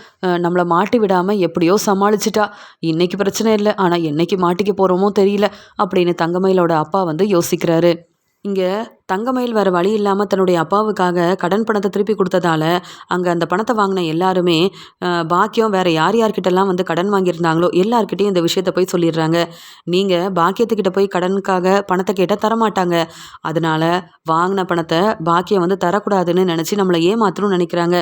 நம்மளை மாட்டி விடாமல் எப்படியோ சமாளிச்சிட்டா. இன்னைக்கு பிரச்சனை இல்லை, ஆனால் என்னைக்கு மாட்டிக்க போகிறோமோ தெரியல அப்படின்னு தங்கமயிலோட அப்பா வந்து யோசிக்கிறாரு. இங்கே தங்கமயில் வேறு வழி இல்லாமல் தன்னுடைய அப்பாவுக்காக கடன் பணத்தை திருப்பி கொடுத்ததால அங்கே அந்த பணத்தை வாங்கின எல்லாருமே பாக்கியம் வேறு யார்கிட்டலாம் வந்து கடன் வாங்கியிருந்தாங்களோ எல்லார்கிட்டையும் இந்த விஷயத்த போய் சொல்லிடுறாங்க. நீங்கள் பாக்கியத்துக்கிட்ட போய் கடனுக்காக பணத்தை கேட்டால் தரமாட்டாங்க, அதனால் வாங்கின பணத்தை பாக்கியம் வந்து தரக்கூடாதுன்னு நினச்சி நம்மளை ஏமாற்றணும்னு நினைக்கிறாங்க.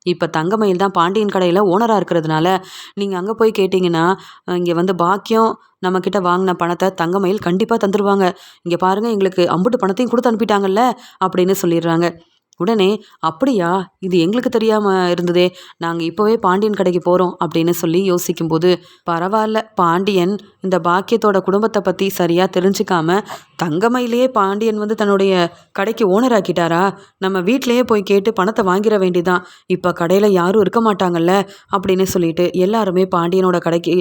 இப்போ தங்கமயில் தான் பாண்டியன் கடையில் ஓனராக இருக்கிறதுனால நீங்கள் அங்கே போய் கேட்டிங்கன்னா இங்கே வந்து பாக்கியம் நம்மக்கிட்ட வாங்கின பணத்தை தங்கமயில் கண்டிப்பாக தந்துடுவாங்க. இங்கே பாருங்கள், எங்களுக்கு அம்புட்டு பணத்தையும் கொடுத்து அனுப்பிட்டாங்கல்ல அப்படின்னு சொல்லிடுறாங்க. உடனே, அப்படியா, இது எங்களுக்கு தெரியாமல் இருந்ததே, நாங்கள் இப்போவே பாண்டியன் கடைக்கு போகிறோம் அப்படின்னு சொல்லி யோசிக்கும்போது, பரவாயில்ல, பாண்டியன் இந்த பாக்கியத்தோட குடும்பத்தை பற்றி சரியாக தெரிஞ்சுக்காம தங்கமயிலேயே பாண்டியன் வந்து தன்னுடைய கடைக்கு ஓனர் ஆக்கிட்டாரா? நம்ம வீட்டிலையே போய் கேட்டு பணத்தை வாங்கிட வேண்டிதான், இப்போ கடையில் யாரும் இருக்க மாட்டாங்கல்ல அப்படின்னு சொல்லிட்டு எல்லாருமே பாண்டியனோட கடைக்கு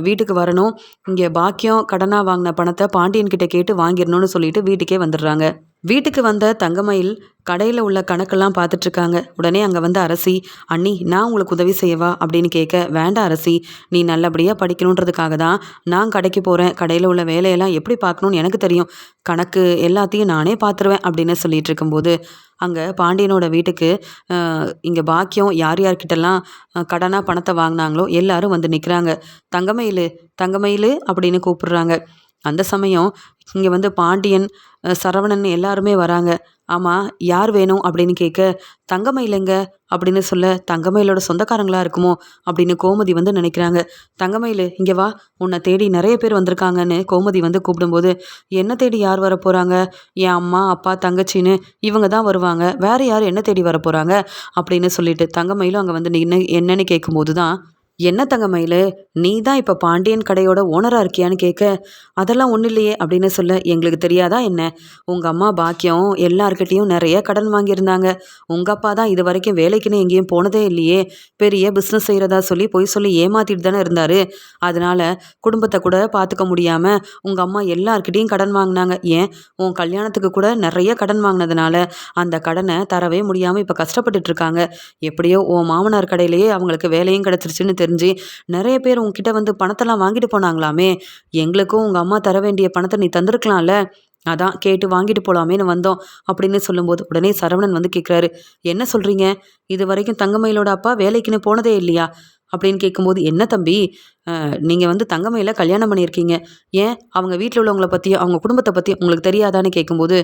வீட்டுக்கு வரணும், இங்கே பாக்கியம் கடனாக வாங்கின பணத்தை பாண்டியன்கிட்ட கேட்டு வாங்கிடணும்னு சொல்லிட்டு வீட்டுக்கே வந்துடுறாங்க. வீட்டுக்கு வந்த தங்கமயில் கடையில் உள்ள கணக்கெல்லாம் பார்த்துட்ருக்காங்க. உடனே அங்கே வந்து அரசி, அண்ணி, நான் உங்களுக்கு உதவி செய்யவா அப்படின்னு கேட்க, வேண்டாம் அரசி, நீ நல்லபடியாக படிக்கணுன்றதுக்காக தான் நான் கடைக்கு போகிறேன், கடையில் உள்ள வேலையெல்லாம் எப்படி பார்க்கணுன்னு எனக்கு தெரியும், கணக்கு எல்லாத்தையும் நானே பார்த்துருவேன் அப்படின்னு சொல்லிட்டு இருக்கும்போது அங்கே பாண்டியனோட வீட்டுக்கு இங்கே பாக்கியம் யார்கிட்டலாம் கடனாக பணத்தை வாங்கினாங்களோ எல்லாரும் வந்து நிற்கிறாங்க. தங்கமயில், தங்கமயில் அப்படின்னு கூப்பிடுறாங்க. அந்த சமயம் இங்கே வந்து பாண்டியன், சரவணன் எல்லாருமே வராங்க. ஆமாம், யார் வேணும் அப்படின்னு கேட்க, தங்கமயிலங்க அப்படின்னு சொல்ல, தங்கமயிலோட சொந்தக்காரங்களா இருக்குமோ அப்படின்னு கோமதி வந்து நினைக்கிறாங்க. தங்கமயில், இங்கே வா, உன்னை தேடி நிறைய பேர் வந்திருக்காங்கன்னு கோமதி வந்து கூப்பிடும்போது, என்ன தேடி யார் வர போகிறாங்க, என் அம்மா அப்பா தங்கச்சின்னு இவங்க தான் வருவாங்க, வேறு யார் என்ன தேடி வர போகிறாங்க அப்படின்னு சொல்லிட்டு தங்கமயிலும் அங்கே வந்து என்னன்னு கேட்கும்போது தான், என்ன தங்கமயில், நீ தான் இப்போ பாண்டியன் கடையோட ஓனராக இருக்கியான்னு கேட்க, அதெல்லாம் ஒன்றும் இல்லையே அப்படின்னு சொல்ல, எங்களுக்கு தெரியாதா என்ன, உங்கள் அம்மா பாக்கியம் எல்லார்கிட்டேயும் நிறைய கடன் வாங்கியிருந்தாங்க, உங்கள் அப்பா தான் இது வரைக்கும் வேலைக்குன்னு எங்கேயும் போனதே இல்லையே, பெரிய பிஸ்னஸ் செய்கிறதா சொல்லி பொய் சொல்லி ஏமாற்றிட்டு தானே இருந்தார், அதனால் குடும்பத்தை கூட பார்த்துக்க முடியாமல் உங்கள் அம்மா எல்லார்கிட்டேயும் கடன் வாங்கினாங்க, ஏன் உன் கல்யாணத்துக்கு கூட நிறைய கடன் வாங்கினதுனால அந்த கடனை தரவே முடியாமல் இப்போ கஷ்டப்பட்டுட்டு இருக்காங்க. எப்படியோ உன் மாமனார் கடையிலேயே அவங்களுக்கு வேலையும் கிடச்சிருச்சுன்னு தெரிஞ்சு நிறைய பேர் உங்ககிட்ட வந்து பணத்தெல்லாம் வாங்கிட்டு போனாங்களாமே, எங்களுக்கும் உங்கள் அம்மா தர வேண்டிய பணத்தை நீ தந்திருக்கலாம்ல, அதான் கேட்டு வாங்கிட்டு போகலாமேன்னு வந்தோம் அப்படின்னு சொல்லும்போது உடனே சரவணன் வந்து கேட்குறாரு, என்ன சொல்கிறீங்க, இது வரைக்கும் தங்கமயிலோட அப்பா வேலைக்குன்னு போனதே இல்லையா அப்படின்னு கேட்கும்போது, என்ன தம்பி, நீங்கள் வந்து தங்கமயில கல்யாணம் பண்ணியிருக்கீங்க. ஏன் அவங்க வீட்டில் உள்ளவங்கள பற்றியும் அவங்க குடும்பத்தை பற்றியும் உங்களுக்கு தெரியாதான்னு கேட்கும்போது,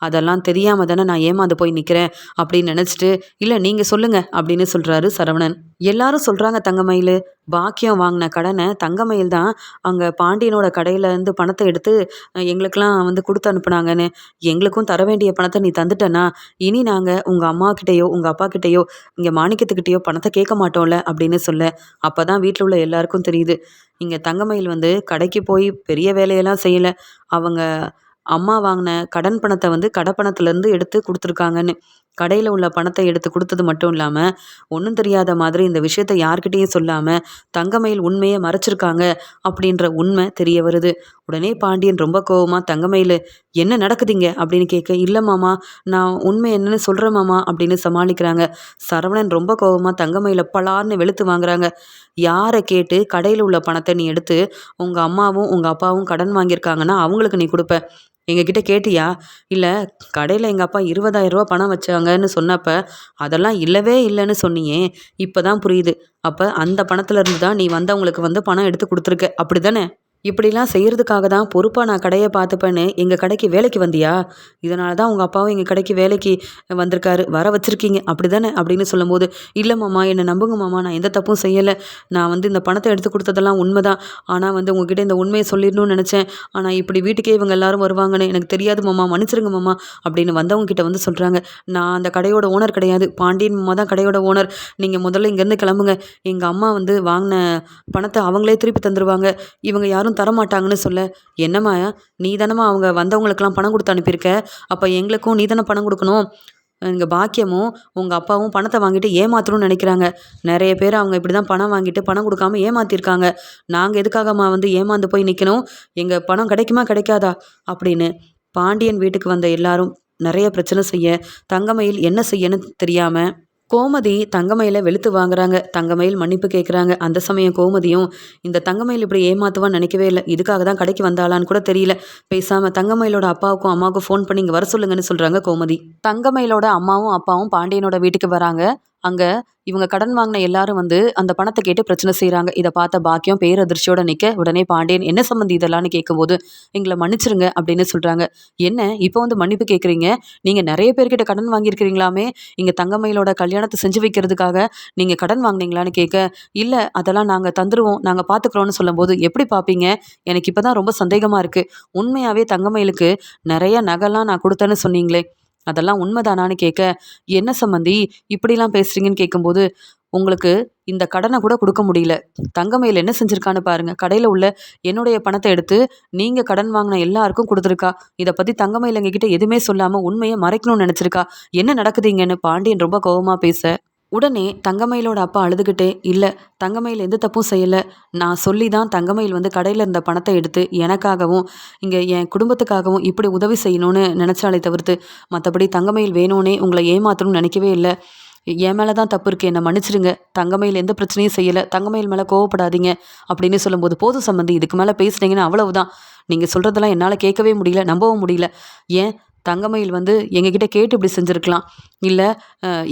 அதெல்லாம் தெரியாமல் தானே நான் ஏமாந்து போய் நிற்கிறேன் அப்படின்னு நினச்சிட்டு, இல்லை நீங்கள் சொல்லுங்கள் அப்படின்னு சொல்கிறாரு சரவணன். எல்லாரும் சொல்கிறாங்க தங்கமயில் பாக்கியம் வாங்கின கடனை தங்கமயில் தான் அங்கே பாண்டியனோட கடையிலேருந்து பணத்தை எடுத்து எங்களுக்கெல்லாம் வந்து கொடுத்து அனுப்புனாங்கன்னு. எங்களுக்கும் தர வேண்டிய பணத்தை நீ தந்துட்டனா, இனி நாங்கள் உங்கள் அம்மாக்கிட்டேயோ உங்கள் அப்பாக்கிட்டேயோ இங்கே மாணிக்கத்துக்கிட்டேயோ பணத்தை கேட்க மாட்டோம்ல அப்படின்னு சொல்ல, அப்போ தான் வீட்டில் உள்ள எல்லாருக்கும் தெரியுது இங்கே தங்கமயில் வந்து கடைக்கு போய் பெரிய வேலையெல்லாம் செய்யலை. அவங்க அம்மா வாங்கின கடன் பணத்தை வந்து கடை பணத்துலேருந்து எடுத்து கொடுத்துருக்காங்கன்னு. கடையில் உள்ள பணத்தை எடுத்து கொடுத்தது மட்டும் இல்லாமல் ஒன்றும் தெரியாத மாதிரி இந்த விஷயத்த யார்கிட்டேயும் சொல்லாமல் தங்கமயில் உண்மையை மறைச்சிருக்காங்க அப்படின்ற உண்மை தெரிய வருது. உடனே பாண்டியன் ரொம்ப கோவமாக தங்கமயில் என்ன நடக்குதுங்க அப்படின்னு கேட்க, இல்லை மாமா நான் உண்மை என்னன்னு சொல்கிறேன் மாமா அப்படின்னு சமாளிக்கிறாங்க. சரவணன் ரொம்ப கோவமாக தங்கமயில பலார்னு வெளுத்து வாங்குறாங்க. யாரை கேட்டு கடையில் உள்ள பணத்தை நீ எடுத்து உங்கள் அம்மாவும் உங்கள் அப்பாவும் கடன் வாங்கியிருக்காங்கன்னா அவங்களுக்கு நீ கொடுப்ப, எங்ககிட்ட கேட்டியா? இல்லை கடையில் எங்கள் அப்பா 20,000 ரூபா பணம் வச்சாங்கன்னு சொன்னப்ப அதெல்லாம் இல்லவே இல்லைன்னு சொன்னியே, இப்போ தான் புரியுது. அப்போ அந்த பணத்துலேருந்து தான் நீ வந்தவங்களுக்கு வந்து பணம் எடுத்து கொடுத்துருக்க அப்படி தானே? இப்படிலாம் செய்கிறதுக்காக தான் பொறுப்பாக நான் கடையை பார்த்துப்பேன்னு எங்கள் கடைக்கு வேலைக்கு வந்தியா? இதனால தான் உங்கள் அப்பாவும் எங்கள் கடைக்கு வேலைக்கு வந்திருக்காரு, வர வச்சுருக்கீங்க அப்படி தானே அப்படின்னு சொல்லும்போது, இல்லை மாமா என்னை நம்புங்க மாமா, நான் எந்த தப்பும் செய்யலை. நான் வந்து இந்த பணத்தை எடுத்து கொடுத்ததெல்லாம் உண்மை தான். ஆனால் வந்து உங்ககிட்ட இந்த உண்மையை சொல்லிடணும்னு நினச்சேன். ஆனால் இப்படி வீட்டுக்கே இவங்க எல்லாரும் வருவாங்கன்னு எனக்கு தெரியாது மாமா, மன்னிச்சிருங்க மாமா அப்படின்னு வந்தவங்க கிட்ட வந்து சொல்கிறாங்க. நான் அந்த கடையோட ஓனர் கிடையாது, பாண்டியன் மாமா தான் கடையோட ஓனர். நீங்கள் முதல்ல இங்கேருந்து கிளம்புங்க. எங்கள் அம்மா வந்து வாங்கின பணத்தை அவங்களே திருப்பி தந்துடுவாங்க, இவங்க யாரும் தரமாட்டாங்கன்னு சொல்ல, என்னம்மா நீ தானம்மா அவங்க வந்தவங்களுக்கெல்லாம் பணம் கொடுத்து அனுப்பியிருக்க, அப்போ எங்களுக்கும் நீ தானே பணம் கொடுக்கணும். இங்கே பாக்கியமும் உங்கள் அப்பாவும் பணத்தை வாங்கிட்டு ஏமாத்தணும்னு நினைக்கிறாங்க. நிறைய பேர் அவங்க இப்படி தான் பணம் வாங்கிட்டு பணம் கொடுக்காம ஏமாத்திருக்காங்க. நாங்கள் எதுக்காகம்மா வந்து ஏமாந்து போய் நிற்கணும், எங்கள் பணம் கிடைக்குமா கிடைக்காதா அப்படின்னு பாண்டியன் வீட்டுக்கு வந்த எல்லாரும் நிறைய பிரச்சனை செய்ய, தங்கமயில் என்ன செய்யன்னு தெரியாமல் கோமதி தங்கமயில வெளுத்து வாங்குறாங்க. தங்கமயில் மன்னிப்பு கேட்குறாங்க. அந்த சமயம் கோமதியும் இந்த தங்கமயில் இப்படி ஏமாத்துவான்னு நினைக்கவே இல்லை, இதுக்காக தான் கடைக்கு வந்தாளான்னு கூட தெரியல, பேசாமல் தங்கமயிலோட அப்பாவுக்கும் அம்மாவுக்கும் ஃபோன் பண்ணி இங்கே வர சொல்லுங்கன்னு சொல்கிறாங்க கோமதி. தங்கமயிலோட அம்மாவும் அப்பாவும் பாண்டியனோட வீட்டுக்கு வராங்க. அங்கே இவங்க கடன் வாங்கின எல்லாரும் வந்து அந்த பணத்தை கேட்டு பிரச்சனை செய்கிறாங்க. இதை பார்த்த பாக்கியம் பேரதிர்ச்சியோட நிற்க, உடனே பாண்டியன் என்ன சம்மந்தி இதெல்லாம்னு கேட்கும்போது, எங்களை மன்னிச்சிருங்க அப்படின்னு சொல்கிறாங்க. என்ன இப்போ வந்து மன்னிப்பு கேட்குறீங்க? நீங்கள் நிறைய பேர்கிட்ட கடன் வாங்கியிருக்கிறீங்களாமே, இங்கே தங்கமயிலோட கல்யாணத்தை செஞ்சு வைக்கிறதுக்காக நீங்கள் கடன் வாங்கினீங்களான்னு கேட்க, இல்லை அதெல்லாம் நாங்கள் தந்துடுவோம், நாங்கள் பார்த்துக்குறோன்னு சொல்லும்போது, எப்படி பார்ப்பீங்க? எனக்கு இப்போ தான் ரொம்ப சந்தேகமாக இருக்குது. உண்மையாகவே தங்கமயிலுக்கு நிறைய நகைலாம் நான் கொடுத்தேன்னு சொன்னீங்களே, அதெல்லாம் உண்மைதானான்னு கேட்க, என்ன சம்மந்தி இப்படிலாம் பேசுகிறீங்கன்னு கேட்கும்போது, உங்களுக்கு இந்த கடனை கூட கொடுக்க முடியல, தங்கமயில் என்ன செஞ்சுருக்கான்னு பாருங்க, கடையில் உள்ள என்னுடைய பணத்தை எடுத்து நீங்கள் கடன் வாங்கின எல்லாருக்கும் கொடுத்துருக்கா. இதை பற்றி தங்கமயில் எங்ககிட்ட எதுவுமே சொல்லாமல் உண்மையை மறைக்கணும்னு நினச்சிருக்கா. என்ன நடக்குதுங்கன்னு பாண்டியன் ரொம்ப கோபமாக பேச, உடனே தங்கமயிலோட அப்பா அழுதுகிட்டே, இல்லை தங்கமயில் எந்த தப்பும் செய்யலை, நான் சொல்லி தான் தங்கமயில் வந்து கடையில் இருந்த பணத்தை எடுத்து எனக்காகவும் இங்கே என் குடும்பத்துக்காகவும் இப்படி உதவி செய்யணும்னு நினச்சாலே தவிர்த்து மற்றபடி தங்கமயில் வேணும்னே உங்களை ஏமாற்றணும்னு நினைக்கவே இல்லை. என் மேலே தான் தப்பு இருக்குது, என்னை மன்னிச்சிடுங்க, தங்கமயில் எந்த பிரச்சனையும் செய்யலை, தங்கமயில் மேலே கோவப்படாதீங்க அப்படின்னு சொல்லும்போது, போதும் சம்மந்தி இதுக்கு மேலே பேசுனீங்கன்னா அவ்வளவுதான், நீங்கள் சொல்கிறதெல்லாம் என்னால் கேட்கவே முடியல, நம்பவும் முடியல. ஏன் தங்கமயில் வந்து எங்ககிட்ட கேட்டு இப்படி செஞ்சுருக்கலாம், இல்லை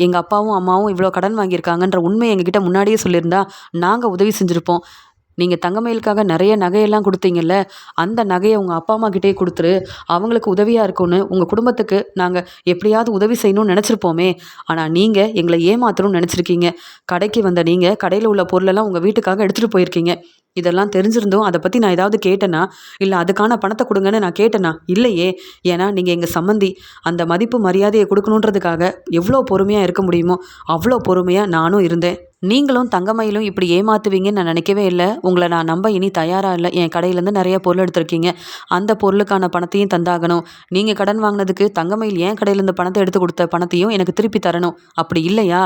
எங்கள் அப்பாவும் அம்மாவும் இவ்வளோ கடன் வாங்கியிருக்காங்கன்ற உண்மையை எங்ககிட்ட முன்னாடியே சொல்லியிருந்தா நாங்கள் உதவி செஞ்சுருப்போம். நீங்கள் தங்கமயிலுக்காக நிறைய நகையெல்லாம் கொடுத்தீங்கல்ல, அந்த நகையை உங்கள் அப்பா அம்மா கிட்டே கொடுத்துரு, அவங்களுக்கு உதவியாக இருக்கும்னு உங்கள் குடும்பத்துக்கு நாங்கள் எப்படியாவது உதவி செய்யணும்னு நினச்சிருப்போமே. ஆனால் நீங்கள் எங்களை ஏமாத்தணும்னு நினச்சிருக்கீங்க. கடைக்கு வந்த நீங்கள் கடையில் உள்ள பொருளெல்லாம் உங்கள் வீட்டுக்காக எடுத்துகிட்டு போயிருக்கீங்க. இதெல்லாம் தெரிஞ்சிருந்தும் அதை பற்றி நான் ஏதாவது கேட்டேனா, இல்லை அதுக்கான பணத்தை கொடுங்கன்னு நான் கேட்டேனா? இல்லையே. ஏன்னா நீங்கள் எங்கள் சம்மந்தி, அந்த மதிப்பு மரியாதையை கொடுக்கணுன்றதுக்காக எவ்வளோ பொறுமையாக இருக்க முடியுமோ அவ்வளோ பொறுமையாக நானும் இருந்தேன். நீங்களும் தங்கமயிலும் இப்படி ஏமாத்துவீங்கன்னு நான் நினைக்கவே இல்லை. உங்களை நான் நம்ப இனி தயாராக இல்லை. என் கடையிலேருந்து நிறைய பொருள் எடுத்திருக்கீங்க, அந்த பொருளுக்கான பணத்தையும் தந்தாகணும். நீங்கள் கடன் வாங்கினதுக்கு தங்கமயில் என் கடையிலேருந்து பணத்தை எடுத்து கொடுத்த பணத்தையும் எனக்கு திருப்பி தரணும். அப்படி இல்லையா,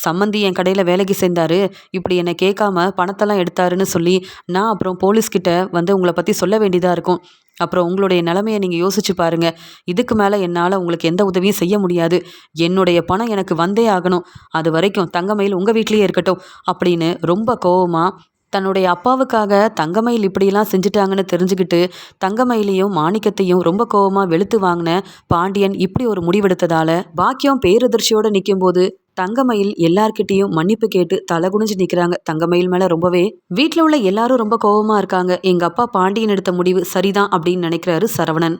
சம்மந்தி என் கடையில் வேலைக்கு சேர்ந்தாரு, இப்படி என்னை கேட்காம பணத்தெல்லாம் எடுத்தாருன்னு சொல்லி நான் அப்புறம் போலீஸ்கிட்ட வந்து உங்களை பற்றி சொல்ல வேண்டியதாக இருக்கும். அப்புறம் உங்களுடைய நிலைமையை நீங்கள் யோசிச்சு பாருங்கள். இதுக்கு மேலே என்னால் உங்களுக்கு எந்த உதவியும் செய்ய முடியாது. என்னுடைய பணம் எனக்கு வந்தே ஆகணும். அது வரைக்கும் தங்கமயில் உங்கள் வீட்லேயே இருக்கட்டும் அப்படின்னு ரொம்ப கோவமாக தன்னுடைய அப்பாவுக்காக தங்கமயில் இப்படியெல்லாம் செஞ்சுட்டாங்கன்னு தெரிஞ்சுக்கிட்டு தங்கமயிலையும் மாணிக்கத்தையும் ரொம்ப கோவமாக வெளுத்து வாங்கின பாண்டியன் இப்படி ஒரு முடிவெடுத்ததால் பாக்கியம் பேரதிர்ச்சியோடு நிற்கும்போது தங்கமயில் எல்லார்கிட்டயும் மன்னிப்பு கேட்டு தலை குனிஞ்சு நிக்கிறாங்க. தங்கமயில் மேல ரொம்பவே வீட்ல உள்ள எல்லாரும் ரொம்ப கோவமா இருக்காங்க. எங்க அப்பா பாண்டியன் எடுத்த முடிவு சரிதான் அப்படின்னு நினைக்கிறாரு சரவணன்.